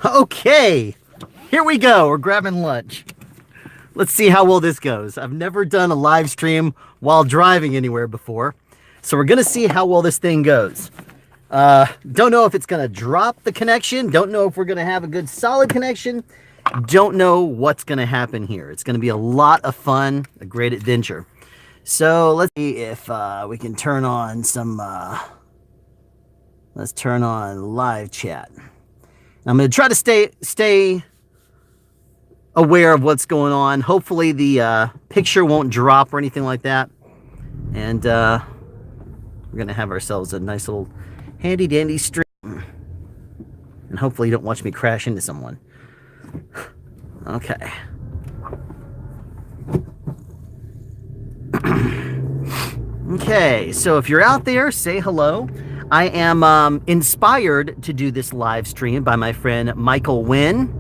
Okay, here we go. We're grabbing lunch. Let's see how well this goes. I've never done a live stream while driving anywhere before, so we're gonna see how well this thing goes. Don't know if it's gonna drop the connection. Don't know if we're gonna have a good solid connection. Don't know what's gonna happen here. It's gonna be a lot of fun, a great adventure. So let's see if we can turn on some. Let's turn on live chat. I'm going to try to stay aware of what's going on. Hopefully the picture won't drop or anything like that. And we're going to have ourselves a nice little handy dandy stream. And hopefully you don't watch me crash into someone. Okay. Okay, so if you're out there, say hello. I am inspired to do this live stream by my friend Michael Wynn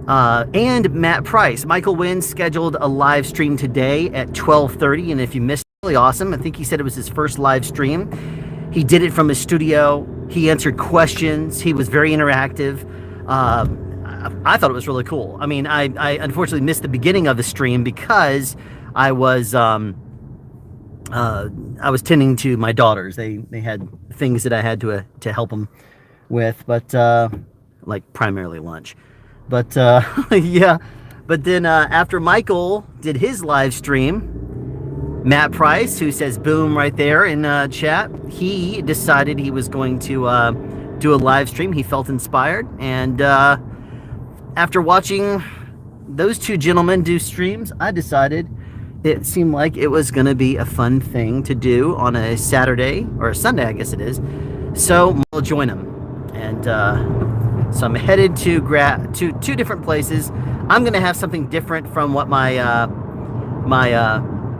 and Matt Price. Michael Wynn scheduled a live stream today at 12:30, and if you missed it, really awesome. I think he said it was his first live stream. He did it from his studio. He answered questions. He was very interactive. I thought it was really cool. I mean, I unfortunately missed the beginning of the stream because I was tending to my daughters. They had things that I had to help them with, but like primarily lunch. But yeah. But then after Michael did his live stream, Matt Price, who says boom right there in chat, he decided he was going to do a live stream. He felt inspired, and after watching those two gentlemen do streams, I decided it seemed like it was going to be a fun thing to do on a Saturday, or a Sunday, I guess it is. So I'll join them. And so I'm headed to two different places. I'm going to have something different from what my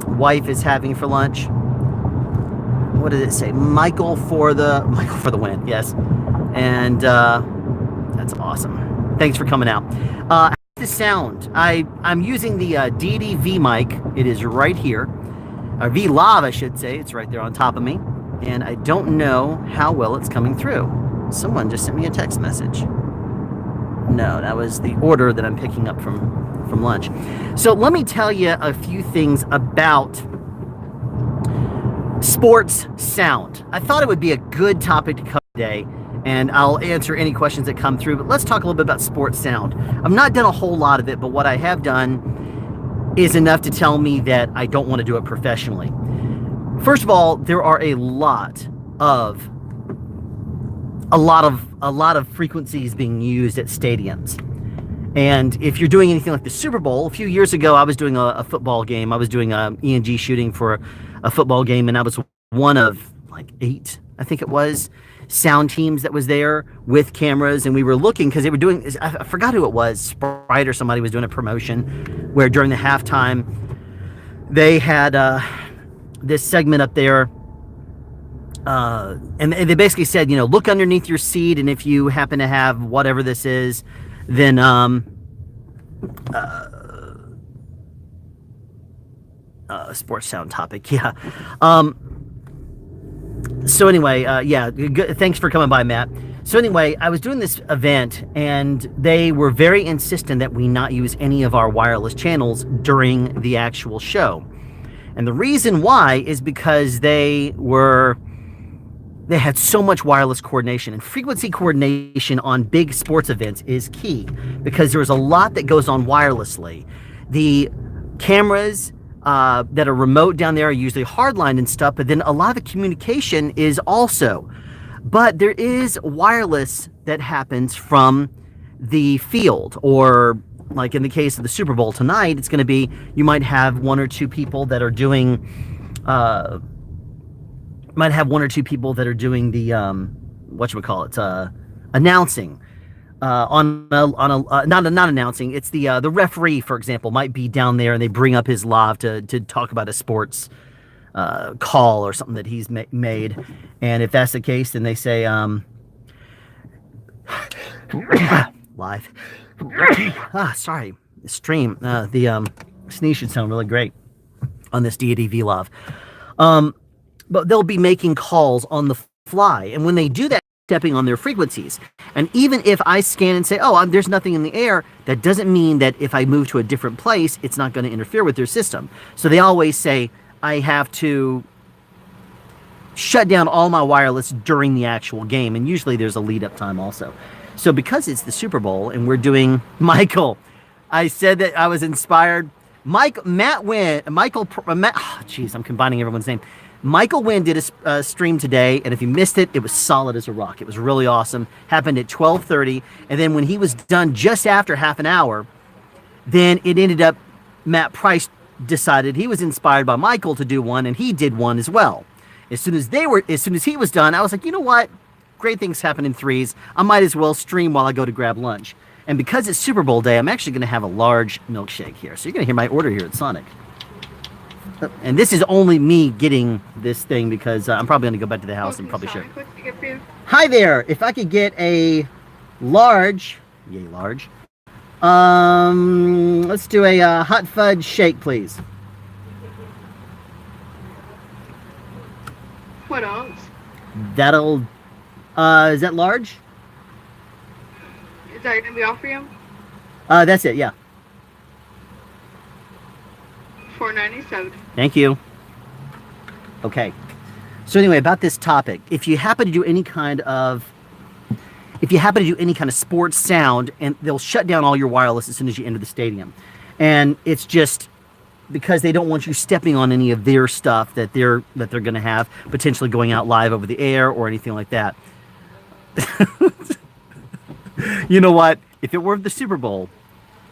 wife is having for lunch. What did it say? Michael for the win. Yes. And that's awesome. Thanks for coming out. The sound, I'm using the DD mic. It is right here, or V-Lav I should say. It's right there on top of me, and I don't know how well it's coming through. Someone just sent me a text message. No, that was the order that I'm picking up from lunch. So let me tell you a few things about sports sound. I thought it would be a good topic to cover today, and I'll answer any questions that come through, but let's talk a little bit about sports sound. I've not done a whole lot of it, but what I have done is enough to tell me that I don't want to do it professionally. First of all, there are a lot of frequencies being used at stadiums. And if you're doing anything like the Super Bowl, a few years ago, I was doing a football game. I was doing a ENG shooting for a football game, and I was one of like 8, I think it was, sound teams that was there with cameras, and we were looking because they were doing, I forgot who it was, Sprite or somebody was doing a promotion where during the halftime they had this segment up there, and they basically said, you know, look underneath your seat, and if you happen to have whatever this is, then sports sound topic, yeah. So anyway, yeah, good, thanks for coming by, Matt. So anyway, I was doing this event, and they were very insistent that we not use any of our wireless channels during the actual show. And the reason why is because they had so much wireless coordination, and frequency coordination on big sports events is key because there's a lot that goes on wirelessly. The cameras that are remote down there are usually hardlined and stuff, but then a lot of the communication is also. But there is wireless that happens from the field, or like in the case of the Super Bowl tonight, it's going to be, you might have one or two people that are doing, the announcing. Not announcing. It's the referee, for example, might be down there, and they bring up his lav to talk about a sports call or something that he's made. And if that's the case, then they say live. Sorry, stream. The sneeze should sound really great on this deity vlog. But they'll be making calls on the fly, and when they do that, stepping on their frequencies. And even if I scan and say, oh, there's nothing in the air, that doesn't mean that if I move to a different place, it's not going to interfere with their system. So they always say I have to shut down all my wireless during the actual game. And usually there's a lead up time also. So because it's the Super Bowl and we're doing Michael, I said that I was inspired. Matt Wynn, I'm combining everyone's name. Michael Wynn did a stream today, and if you missed it, it was solid as a rock. It was really awesome. Happened at 12:30, and then when he was done just after half an hour, then it ended up Matt Price decided he was inspired by Michael to do one, and he did one as well. As soon as he was done, I was like, you know what? Great things happen in threes. I might as well stream while I go to grab lunch. And because it's Super Bowl day, I'm actually going to have a large milkshake here. So you're going to hear my order here at Sonic. And this is only me getting this thing because I'm probably going to go back to the house and probably share. Hi there. If I could get a large, yay large. Let's do a hot fudge shake, please. What else? That'll. Is that large? Is that going to be all for you? That's it. Yeah. $4.97. Thank you. Okay. So anyway, about this topic, if you happen to do any kind of sports sound, and they'll shut down all your wireless as soon as you enter the stadium, and it's just because they don't want you stepping on any of their stuff that they're going to have potentially going out live over the air or anything like that. You know what? If it were the Super Bowl,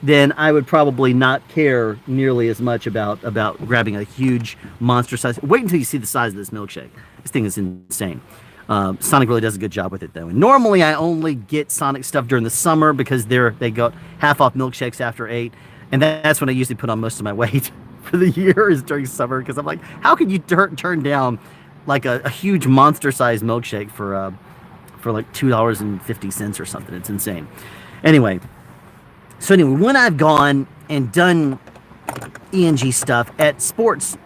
then I would probably not care nearly as much about grabbing a huge monster size. Wait until you see the size of this milkshake. This thing is insane. Sonic really does a good job with it, though. And normally I only get Sonic stuff during the summer because they got half off milkshakes after 8. And that's when I usually put on most of my weight for the year is during summer. Because I'm like, how can you turn down like a huge monster size milkshake for like $2.50 or something? It's insane. Anyway, when I've gone and done ENG stuff at sports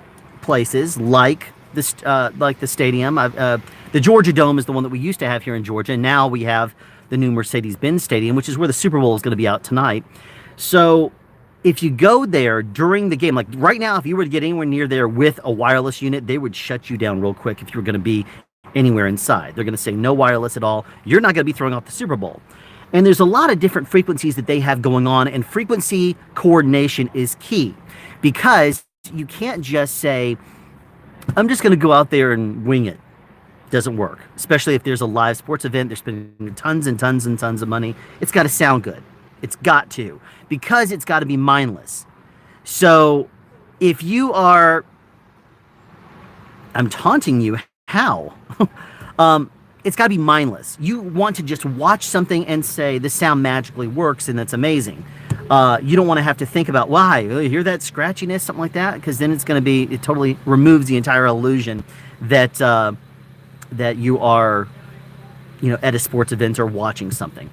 places like this, like the stadium, the Georgia Dome is the one that we used to have here in Georgia, and now we have the new Mercedes-Benz Stadium, which is where the Super Bowl is going to be out tonight. So if you go there during the game, like right now, if you were to get anywhere near there with a wireless unit, they would shut you down real quick if you were going to be anywhere inside. They're going to say no wireless at all. You're not going to be throwing off the Super Bowl. And there's a lot of different frequencies that they have going on, and frequency coordination is key because you can't just say, I'm just going to go out there and wing it. Doesn't work, especially if there's a live sports event. They're spending tons and tons and tons of money. It's got to sound good. It's got to, because it's got to be mindless. So if you are, I'm taunting you, how? It's got to be mindless. You want to just watch something and say, the sound magically works, and that's amazing. You don't want to have to think about why. You hear that scratchiness, something like that? Because then it's going to be, it totally removes the entire illusion that that you are, at a sports event or watching something.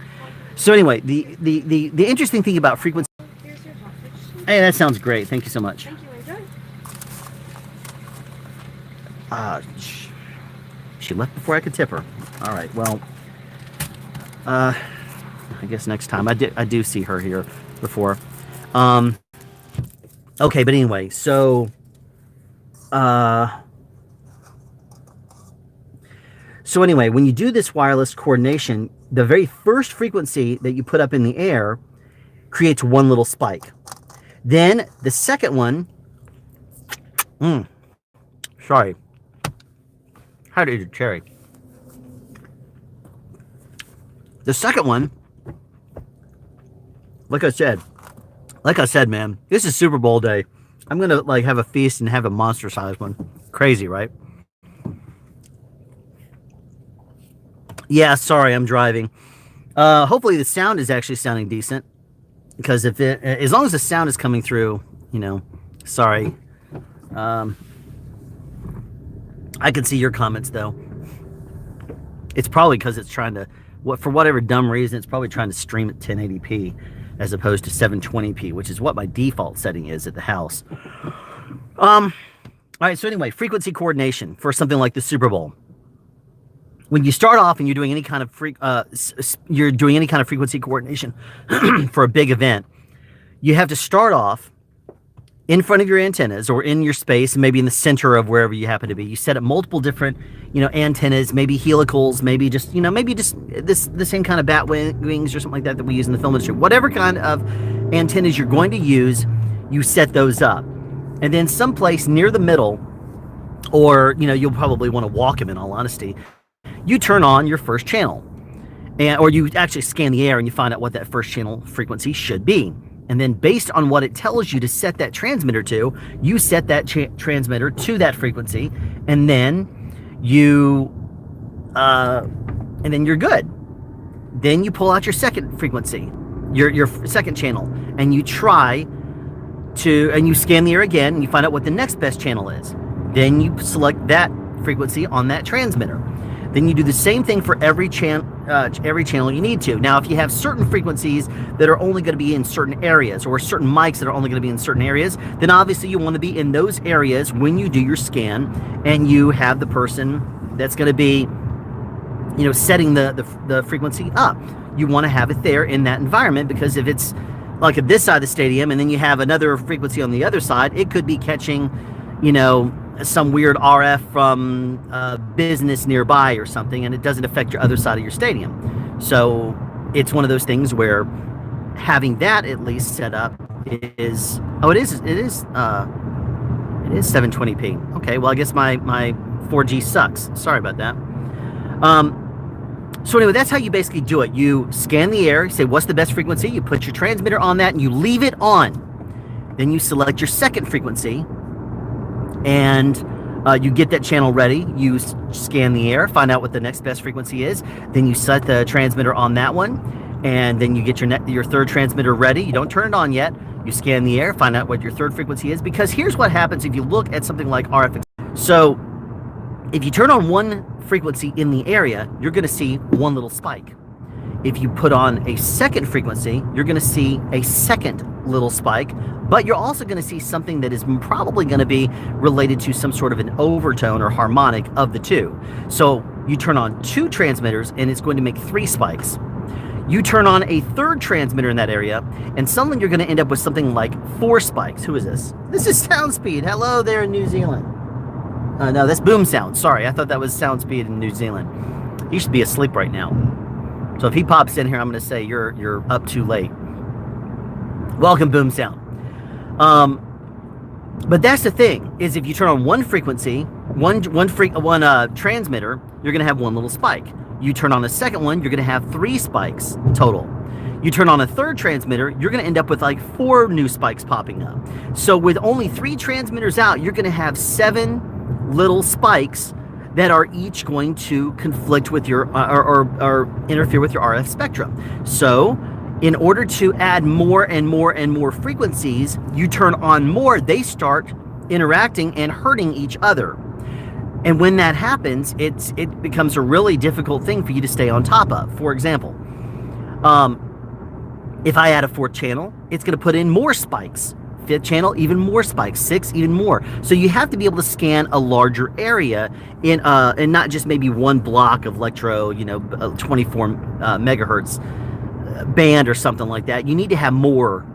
So anyway, the interesting thing about frequency. Here's your hostage. Hey, that sounds great. Thank you so much. Thank you, enjoy. She left before I could tip her. All right. Well, I guess next time I do see her here before. Okay, but anyway, so anyway, when you do this wireless coordination, the very first frequency that you put up in the air creates one little spike. Then the second one, sorry, how to eat a cherry. The second one, like I said, man, this is Super Bowl day. I'm gonna have a feast and have a monster sized one. Crazy, right? Yeah, sorry, I'm driving. Hopefully the sound is actually sounding decent, because as long as the sound is coming through, sorry. I can see your comments though. It's probably because it's trying to, for whatever dumb reason, it's probably trying to stream at 1080p as opposed to 720p, which is what my default setting is at the house. All right, so anyway, frequency coordination for something like the Super Bowl. when you start off and you're doing any kind of frequency coordination for a big event, you have to start off in front of your antennas or in your space, maybe in the center of wherever you happen to be. You set up multiple different, antennas, maybe helicals, maybe just the same kind of bat wings or something like that we use in the film industry. Whatever kind of antennas you're going to use, you set those up. And then someplace near the middle, or, you'll probably want to walk them, in all honesty, you turn on your first channel. Or you actually scan the air and you find out what that first channel frequency should be. And then based on what it tells you to set that transmitter to, you set that transmitter to that frequency, and then you're good. Then you pull out your second frequency, your second channel, and you you scan the air again, and you find out what the next best channel is. Then you select that frequency on that transmitter. Then you do the same thing for every channel you need to. Now, if you have certain frequencies that are only going to be in certain areas, or certain mics that are only going to be in certain areas, then obviously you want to be in those areas when you do your scan, and you have the person that's going to be, setting the frequency up. You want to have it there in that environment, because if it's like at this side of the stadium and then you have another frequency on the other side, it could be catching, some weird RF from business nearby or something, and it doesn't affect your other side of your stadium. So it's one of those things where having that at least set up is 720p. Okay, well, I guess my 4G sucks. Sorry about that. So anyway, that's how you basically do it. You scan the air, you say what's the best frequency, you put your transmitter on that, and you leave it on. Then you select your second frequency, and you get that channel ready. You scan the air, find out what the next best frequency is. Then you set the transmitter on that one, and then you get your third transmitter ready. You don't turn it on yet. You scan the air, find out what your third frequency is, because here's what happens if you look at something like RF. So if you turn on one frequency in the area, you're going to see one little spike. If you put on a second frequency, you're going to see a second little spike, but you're also going to see something that is probably going to be related to some sort of an overtone or harmonic of the two. So you turn on two transmitters and it's going to make 3 spikes. You turn on a third transmitter in that area, and suddenly you're going to end up with something like 4 spikes. Who is this? This is Soundspeed. Hello there in New Zealand. No, that's Boom Sound. Sorry, I thought that was Soundspeed in New Zealand. He should be asleep right now. So if he pops in here, I'm going to say you're up too late. Welcome, Boom Sound. But that's the thing, is if you turn on one frequency, one transmitter, you're going to have one little spike. You turn on a second one, you're going to have 3 spikes total. You turn on a third transmitter, you're going to end up with like 4 new spikes popping up. So with only 3 transmitters out, you're going to have 7 little spikes that are each going to conflict with your or interfere with your RF spectrum. So in order to add more and more and more frequencies, you turn on more, they start interacting and hurting each other. And when that happens, it becomes a really difficult thing for you to stay on top of. For example, if I add a 4th channel, it's going to put in more spikes. 5th channel, even more spikes. 6, even more. So you have to be able to scan a larger area in and not just maybe one block of electro, 24 megahertz band or something like that. You need to have more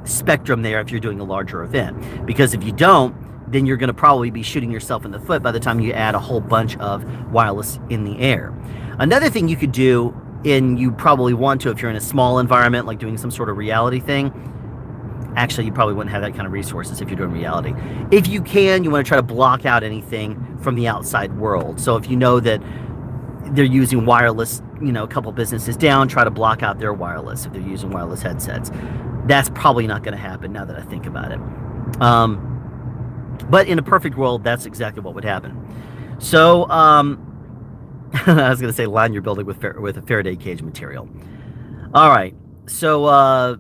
spectrum there if you're doing a larger event, because if you don't, then you're going to probably be shooting yourself in the foot by the time you add a whole bunch of wireless in the air. Another thing you could do, and you probably want to if you're in a small environment like doing some sort of reality thing. Actually, you probably wouldn't have that kind of resources if you're doing reality. If you can, you want to try to block out anything from the outside world. So if you know that they're using wireless, a couple businesses down, try to block out their wireless if they're using wireless headsets. That's probably not going to happen now that I think about it. But in a perfect world, that's exactly what would happen. So I was going to say line your building with a Faraday cage material. All right. So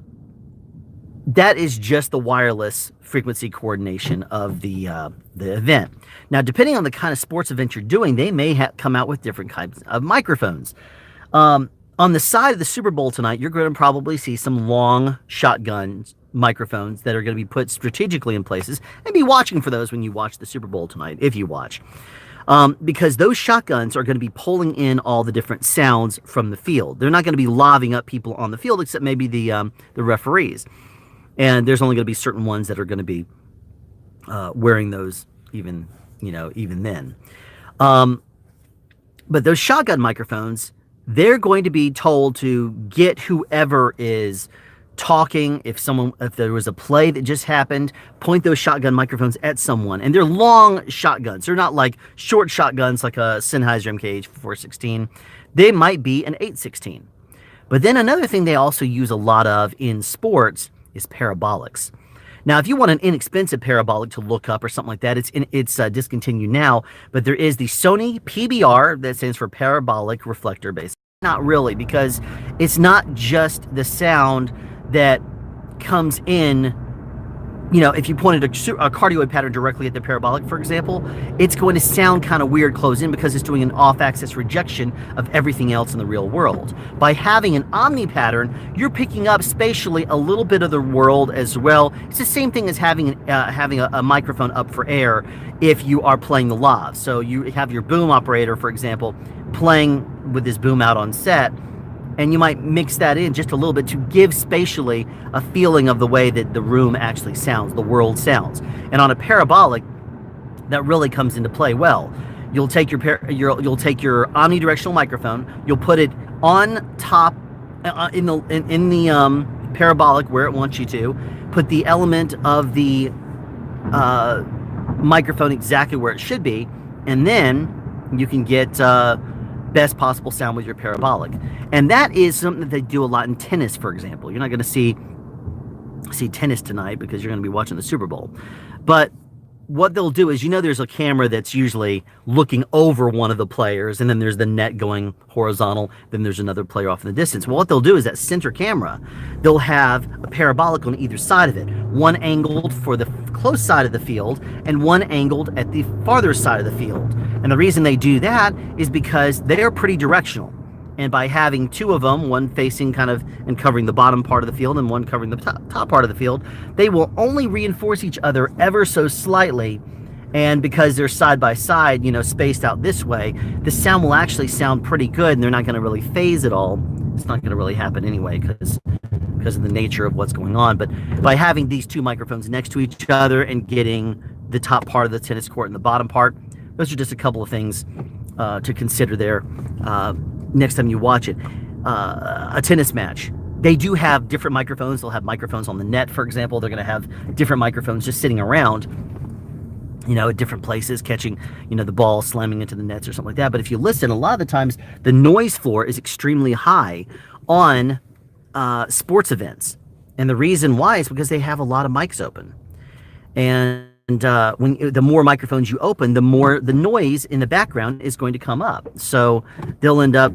that is just the wireless frequency coordination of the event. Now, depending on the kind of sports event you're doing, they may come out with different kinds of microphones. On the side of the Super Bowl tonight, you're going to probably see some long shotgun microphones that are going to be put strategically in places, and be watching for those when you watch the Super Bowl tonight, if you watch. because those shotguns are going to be pulling in all the different sounds from the field. They're not going to be lobbing up people on the field, except maybe the referees. And there's only going to be certain ones that are going to be wearing those, even then. But those shotgun microphones, they're going to be told to get whoever is talking. If there was a play that just happened, point those shotgun microphones at someone. And they're long shotguns. They're not like short shotguns like a Sennheiser MKH 416. They might be an 816. But then another thing they also use a lot of in sports is parabolics. Now, if you want an inexpensive parabolic to look up or something like that, it's discontinued now. But there is the Sony PBR, that stands for parabolic reflector base. Not really, because it's not just the sound that comes in. If you pointed a cardioid pattern directly at the parabolic, for example, it's going to sound kind of weird close in because it's doing an off-axis rejection of everything else in the real world. By having an omni pattern, you're picking up spatially a little bit of the world as well. It's the same thing as having a microphone up for air if you are playing the lav. So you have your boom operator, for example, playing with this boom out on set, and you might mix that in just a little bit to give spatially a feeling of the way that the room actually sounds, the world sounds. And on a parabolic, that really comes into play well. You'll take you'll take your omnidirectional microphone, you'll put it on top in the parabolic where it wants you to, put the element of the microphone exactly where it should be, and then you can get best possible sound with your parabolic. And that is something that they do a lot in tennis, for example. You're not going to see tennis tonight because you're going to be watching the Super Bowl. But what they'll do is, there's a camera that's usually looking over one of the players, and then there's the net going horizontal, then there's another player off in the distance. Well, what they'll do is that center camera, they'll have a parabolic on either side of it, one angled for the close side of the field and one angled at the farther side of the field. And the reason they do that is because they're pretty directional. And by having two of them, one facing kind of and covering the bottom part of the field and one covering the top part of the field, they will only reinforce each other ever so slightly. And because they're side by side, spaced out this way, the sound will actually sound pretty good, and they're not going to really phase at all. It's not going to really happen anyway because of the nature of what's going on. But by having these two microphones next to each other and getting the top part of the tennis court and the bottom part, those are just a couple of things to consider there. Next time you watch it, a tennis match, they do have different microphones. They'll have microphones on the net, for example. They're going to have different microphones just sitting around, at different places, catching, the ball slamming into the nets or something like that. But if you listen, a lot of the times the noise floor is extremely high on sports events. And the reason why is because they have a lot of mics open. And the more microphones you open, the more the noise in the background is going to come up. So they'll end up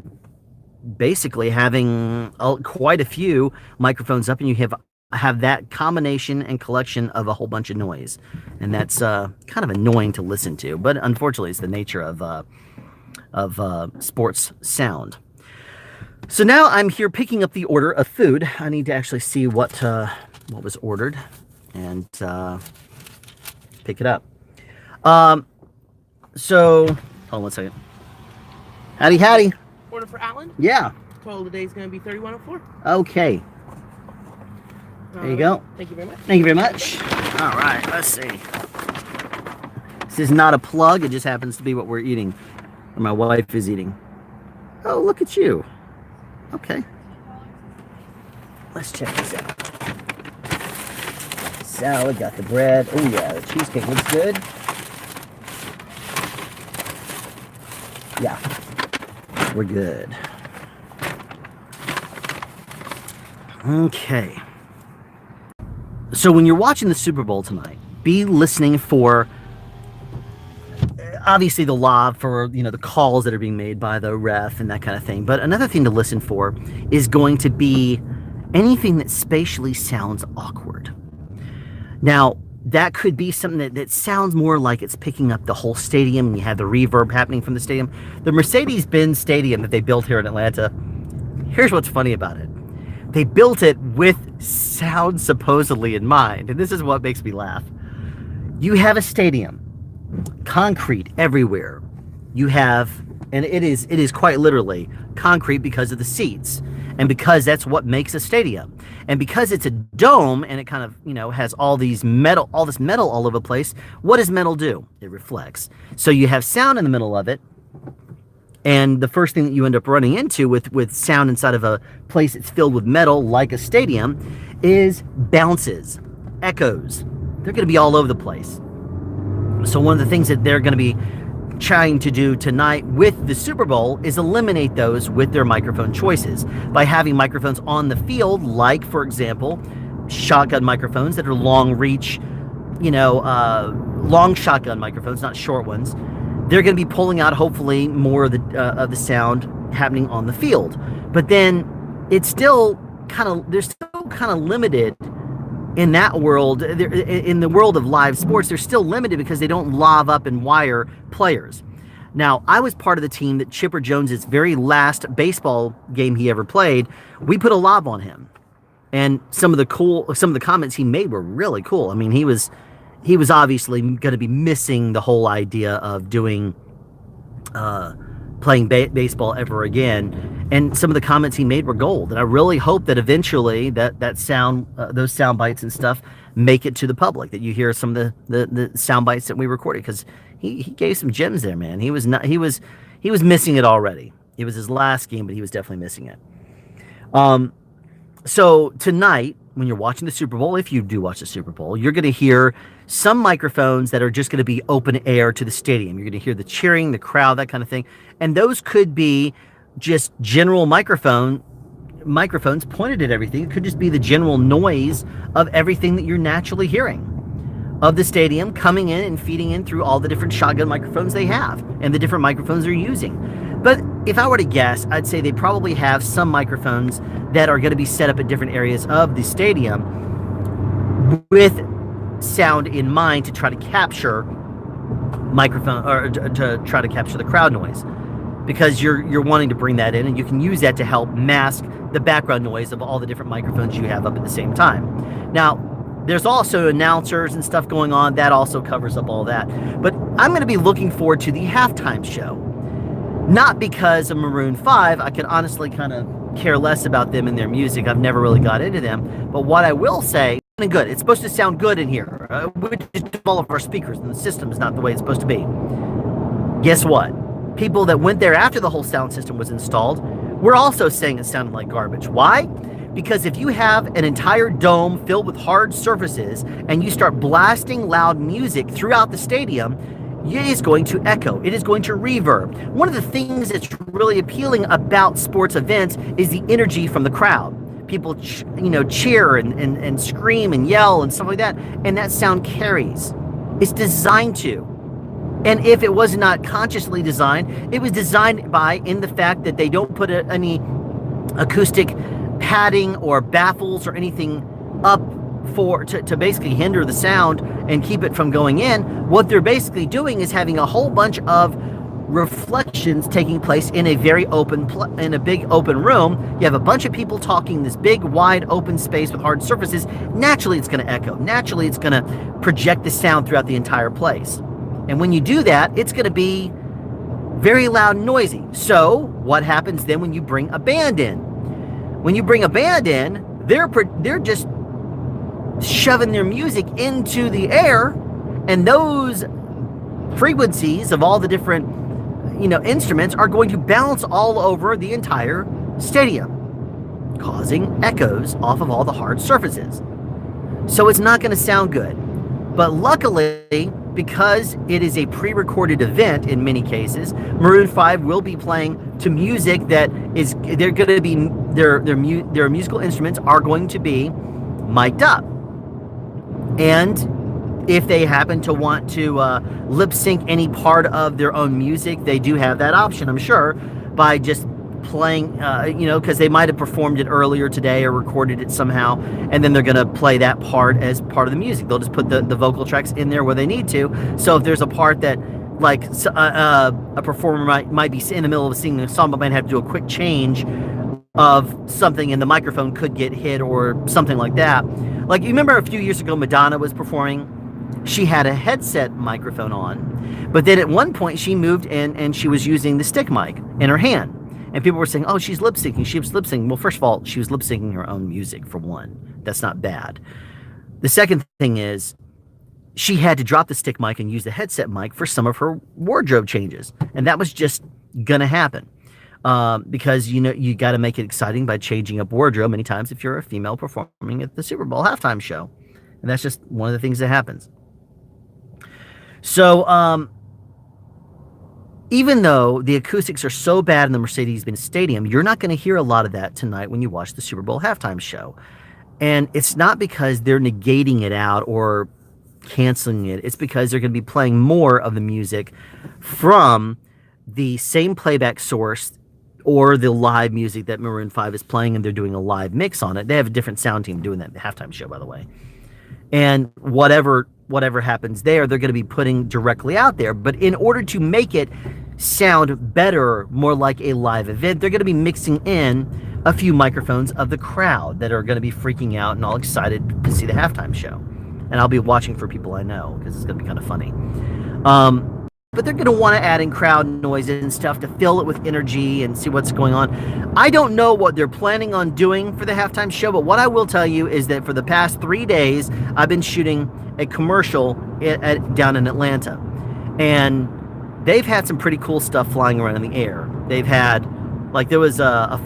basically having quite a few microphones up, and you have that combination and collection of a whole bunch of noise, and that's kind of annoying to listen to. But unfortunately, it's the nature of sports sound. So now I'm here picking up the order of food. I need to actually see what was ordered and pick it up. So hold on one second. Howdy. Order for Alan? Yeah. Total today is going to be 3104. Okay. There you go. Thank you very much. Thank you very much. All right, let's see. This is not a plug. It just happens to be what we're eating, or my wife is eating. Oh, look at you. Okay. Let's check this out. Salad, got the bread. Oh yeah, the cheesecake looks good. Yeah, we're good. Okay. So when you're watching the Super Bowl tonight, be listening for obviously the law, for the calls that are being made by the ref and that kind of thing. But another thing to listen for is going to be anything that spatially sounds awkward. Now, that could be something that sounds more like it's picking up the whole stadium, and you have the reverb happening from the stadium. The Mercedes-Benz Stadium that they built here in Atlanta, here's what's funny about it. They built it with sound supposedly in mind, and this is what makes me laugh. You have a stadium, concrete everywhere, you have, and it is quite literally concrete because of the seats, and because that's what makes a stadium, and because it's a dome and it kind of has all this metal all over the place. What does metal do? It reflects. So you have sound in the middle of it, and the first thing that you end up running into with sound inside of a place that's filled with metal like a stadium is bounces, echoes. They're going to be all over the place. So one of the things that they're going to be trying to do tonight with the Super Bowl is eliminate those with their microphone choices by having microphones on the field, like, for example, shotgun microphones that are long reach, long shotgun microphones, not short ones. They're going to be pulling out hopefully more of the sound happening on the field. But then they're still kind of limited in that world. In the world of live sports, they're still limited because they don't lob up and wire players. Now, I was part of the team that Chipper Jones's very last baseball game he ever played, we put a lob on him. And some of the comments he made were really cool. I mean, he was obviously going to be missing the whole idea of doing playing baseball ever again. And some of the comments he made were gold. And I really hope that eventually that sound, those sound bites and stuff, make it to the public. That you hear some of the sound bites that we recorded, because he gave some gems there, man. He was missing it already. It was his last game, but he was definitely missing it. So tonight, when you're watching the Super Bowl, if you do watch the Super Bowl, you're going to hear some microphones that are just going to be open air to the stadium. You're going to hear the cheering, the crowd, that kind of thing. And those could be just general microphones pointed at everything. It could just be the general noise of everything that you're naturally hearing of the stadium coming in and feeding in through all the different shotgun microphones they have and the different microphones they're using. But if I were to guess, I'd say they probably have some microphones that are going to be set up at different areas of the stadium with sound in mind to try to capture to try to capture the crowd noise, because you're wanting to bring that in, and you can use that to help mask the background noise of all the different microphones you have up at the same time. Now, there's also announcers and stuff going on that also covers up all that. But I'm going to be looking forward to the halftime show. Not because of Maroon 5. I can honestly kind of care less about them and their music. I've never really got into them. But what I will say, and good, it's supposed to sound good in here. We just develop our speakers, and the system is not the way it's supposed to be. Guess what? People that went there after the whole sound system was installed were also saying it sounded like garbage. Why? Because if you have an entire dome filled with hard surfaces and you start blasting loud music throughout the stadium, it is going to echo. It is going to reverb. One of the things that's really appealing about sports events is the energy from the crowd. People, cheer and scream and yell and stuff like that, and that sound carries. It's designed to. And if it was not consciously designed, it was designed in the fact that they don't put any acoustic padding or baffles or anything up to basically hinder the sound and keep it from going in. What they're basically doing is having a whole bunch of reflections taking place in a very in a big open room. You have a bunch of people talking, this big wide open space with hard surfaces. Naturally it's going to echo. Naturally it's going to project the sound throughout the entire place. And when you do that, it's going to be very loud and noisy. So what happens then when you bring a band in? When you bring a band in, they're just shoving their music into the air, and those frequencies of all the different instruments are going to bounce all over the entire stadium, causing echoes off of all the hard surfaces. So it's not going to sound good. But luckily, because it is a pre-recorded event in many cases, Maroon 5 will be playing to music that is, they're going to be, their musical instruments are going to be mic'd up. And if they happen to want to lip sync any part of their own music, they do have that option, I'm sure, by just playing, because they might have performed it earlier today or recorded it somehow, and then they're going to play that part as part of the music. They'll just put the vocal tracks in there where they need to. So if there's a part that, like, a performer might be in the middle of singing a song, but might have to do a quick change of something, and the microphone could get hit or something like that. Like, you remember a few years ago, Madonna was performing she had a headset microphone on, but then at one point she moved in and she was using the stick mic in her hand. And people were saying, oh, she's lip syncing. She was lip syncing. Well, first of all, she was lip syncing her own music, for one. That's not bad. The second thing is she had to drop the stick mic and use the headset mic for some of her wardrobe changes. And that was just going to happen. Because, you know, you got to make it exciting by changing up wardrobe many times if you're a female performing at the Super Bowl halftime show. And that's just one of the things that happens. So, even though the acoustics are so bad in the Mercedes-Benz Stadium, you're not going to hear a lot of that tonight when you watch the Super Bowl halftime show. And it's not because they're negating it out or canceling it. It's because they're going to be playing more of the music from the same playback source or the live music that Maroon 5 is playing, and they're doing a live mix on it. They have a different sound team doing that at the halftime show, by the way. And whatever happens there, they're going to be putting directly out there. But in order to make it sound better, more like a live event, they're going to be mixing in a few microphones of the crowd that are going to be freaking out and all excited to see the halftime show. And I'll be watching for people I know because it's going to be kind of funny. But they're going to want to add in crowd noise and stuff to fill it with energy and see what's going on. I don't know what they're planning on doing for the halftime show, but what I will tell you is that for the past 3 days, I've been shooting a commercial down in Atlanta. And they've had some pretty cool stuff flying around in the air. They've had, like, there was a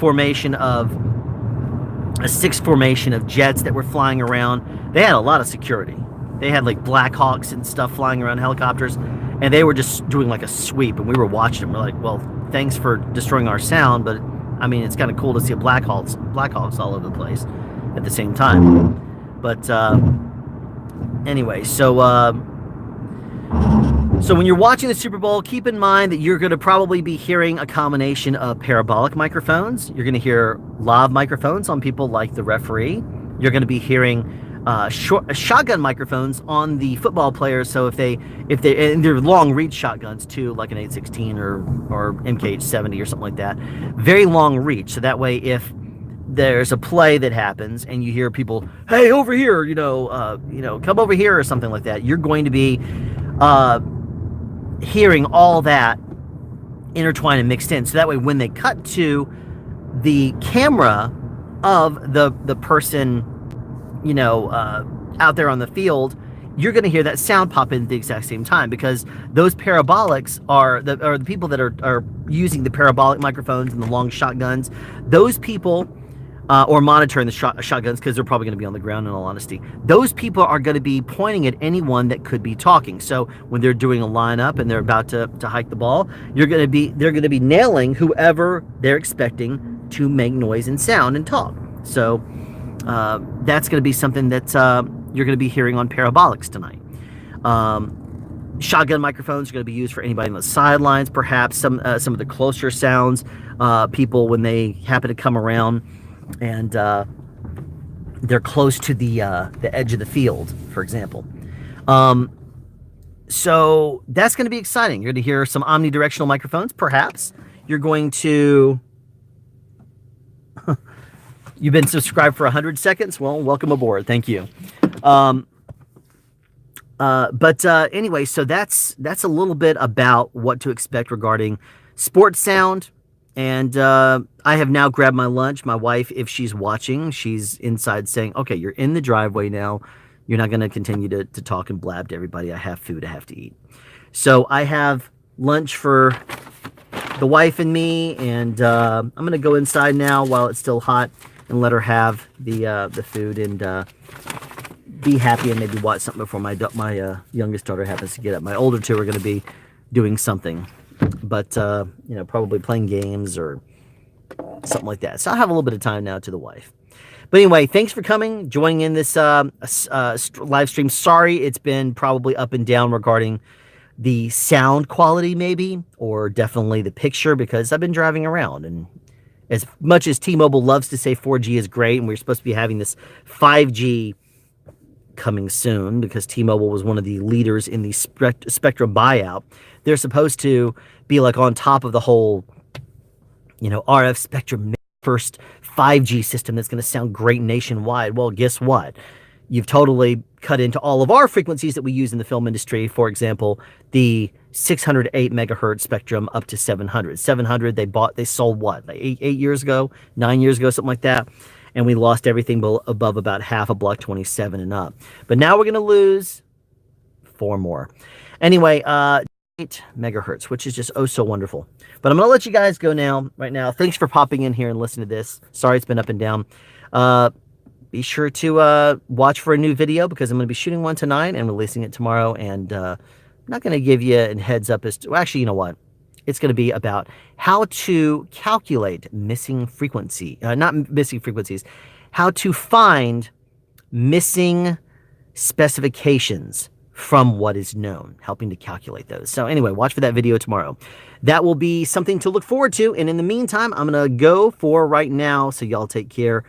sixth formation of jets that were flying around. They had a lot of security. They had like Black Hawks and stuff flying around, helicopters, and they were just doing like a sweep, and we were watching them. We're like, well, thanks for destroying our sound, but I mean, it's kind of cool to see Black Hawks all over the place at the same time. But anyway, so when you're watching the Super Bowl, keep in mind that you're going to probably be hearing a combination of parabolic microphones. You're going to hear lav microphones on people like the referee. You're going to be hearing shotgun microphones on the football players. So if they and they're long reach shotguns too, like an 816 or MK70 or something like that, very long reach. So that way, if there's a play that happens and you hear people, hey, over here, come over here or something like that, you're going to be hearing all that intertwined and mixed in. So that way, when they cut to the camera of the person, out there on the field, you're going to hear that sound pop in at the exact same time, because those parabolics are the people that are using the parabolic microphones and the long shotguns. Those people, or monitoring the shotguns, because they're probably going to be on the ground, in all honesty. Those people are going to be pointing at anyone that could be talking. So when they're doing a lineup and they're about to hike the ball, they're going to be nailing whoever they're expecting to make noise and sound and talk. So that's going to be something that you're going to be hearing on parabolics tonight. Shotgun microphones are going to be used for anybody on the sidelines, perhaps some of the closer sounds, people when they happen to come around and they're close to the edge of the field, for example. So that's going to be exciting. You're going to hear some omnidirectional microphones, perhaps. You're going to... You've been subscribed for 100 seconds? Well, welcome aboard. Thank you. Anyway, so that's a little bit about what to expect regarding sports sound. And I have now grabbed my lunch. My wife, if she's watching, she's inside saying, okay, you're in the driveway now. You're not going to continue to talk and blab to everybody. I have food I have to eat. So I have lunch for the wife and me, and I'm going to go inside now while it's still hot and let her have the food and be happy and maybe watch something before my youngest daughter happens to get up. My older two are going to be doing something, but probably playing games or something like that. So I'll have a little bit of time now to the wife. But anyway, thanks for joining in this live stream. Sorry, it's been probably up and down regarding the sound quality, maybe, or definitely the picture, because I've been driving around, and as much as T-Mobile loves to say 4G is great, and we're supposed to be having this 5G coming soon, because T-Mobile was one of the leaders in the Spectrum buyout, they're supposed to be like on top of the whole, RF Spectrum first 5G system that's going to sound great nationwide. Well, guess what? you've totally cut into all of our frequencies that we use in the film industry. For example, the 608 megahertz spectrum up to 700. 700 they sold what, like 8 years ago, 9 years ago, something like that. And we lost everything above about half a block 27 and up. But now we're going to lose 4 more. Anyway, 8 megahertz, which is just oh so wonderful. But I'm going to let you guys go now, right now. Thanks for popping in here and listening to this. Sorry it's been up and down. Be sure to watch for a new video, because I'm going to be shooting one tonight and releasing it tomorrow. And I'm not going to give you a heads up as to, well, actually, you know what? It's going to be about how to calculate missing frequency, not missing frequencies, how to find missing specifications from what is known, helping to calculate those. So anyway, watch for that video tomorrow. That will be something to look forward to. And in the meantime, I'm going to go for right now. So y'all take care.